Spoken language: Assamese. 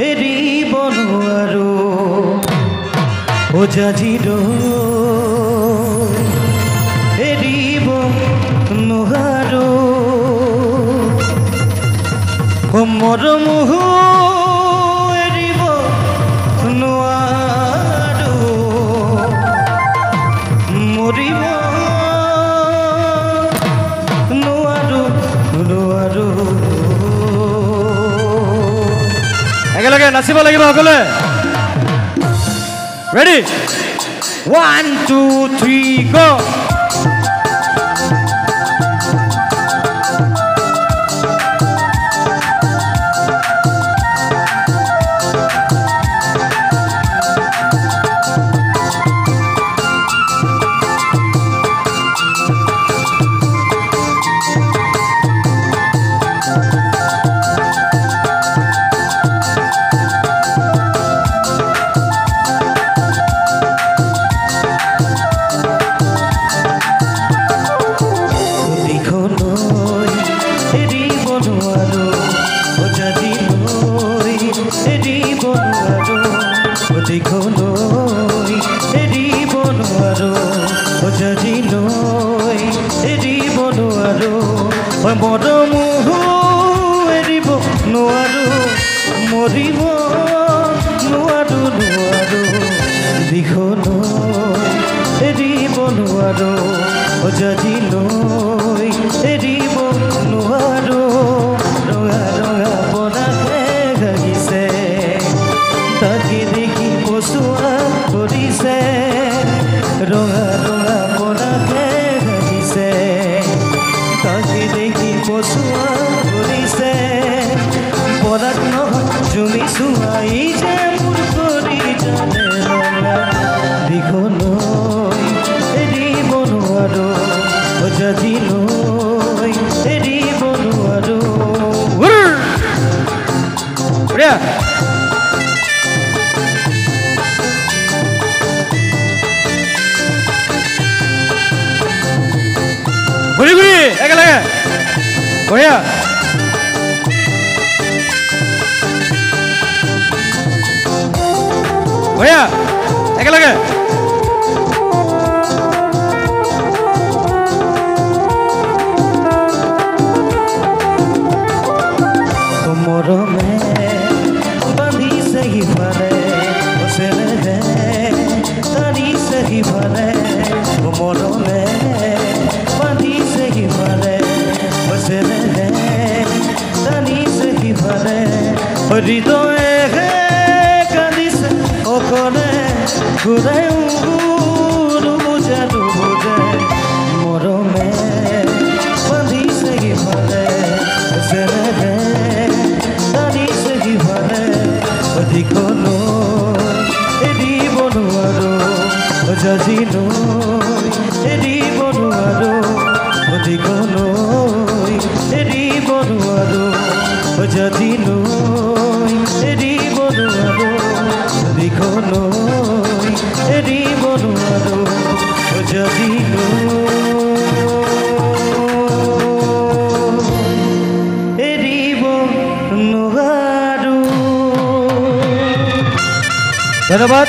এৰিব নোৱাৰো অজাজিৰ এৰিব নোৱাৰো মৰম এৰিব নোৱাৰো মৰিব নোৱাৰো নোৱাৰো একেলগে নাচিব লাগিব সকলোৱে ৰেডি 1 2 3 গো এৰিব নোৱাৰো অজাজিলৈ এৰিব নোৱাৰো মৰম এৰিব নোৱাৰো মৰিব নোৱাৰো নোৱাৰো দিশলৈ এৰিব নোৱাৰো অজাজিলৈ এৰিব নোৱাৰো ৰঙা ৰঙা বনাহে গাগিছে তাকে দেখি পচুৱা কৰিছে ৰঙা ৰঙা পৰাহে ভাগিছে তাকে দেখি পচুৱা কৰিছে পৰাত নহয় জুমি চুৱাই যে মোৰ কৰি জানে ৰঙা দিশলৈ এৰিব নোৱাৰো অজাজিলৈ এৰিব নোৱাৰো ঘুৰি ঘুৰি একেলগে বঢ়িয়া বঢ়িয়া একেলগে মৰমে বান্ধিছে সিফালে চেনেহে তাৰিছে সিফালে মৰমে বান্ধিছে সিফালে চেনেহে তাৰিছে সিফালে হৃদয়ে কান্দিছে অকলে ঘূৰাই নুবুজে নুবুজে মৰমে বান্ধিছে সিফালে চেনেহে তাৰিছে সিফালে দিশলৈ এৰিব নোৱাৰো অজাজিলৈ এৰিব নোৱাৰো দিশলৈ এৰিব নোৱাৰো অজাজিলৈ এৰিব নোৱাৰো দিশলৈ এৰিব নোৱাৰো অজাজিলৈ এৰিব নোৱাৰো ধন্যবাদ।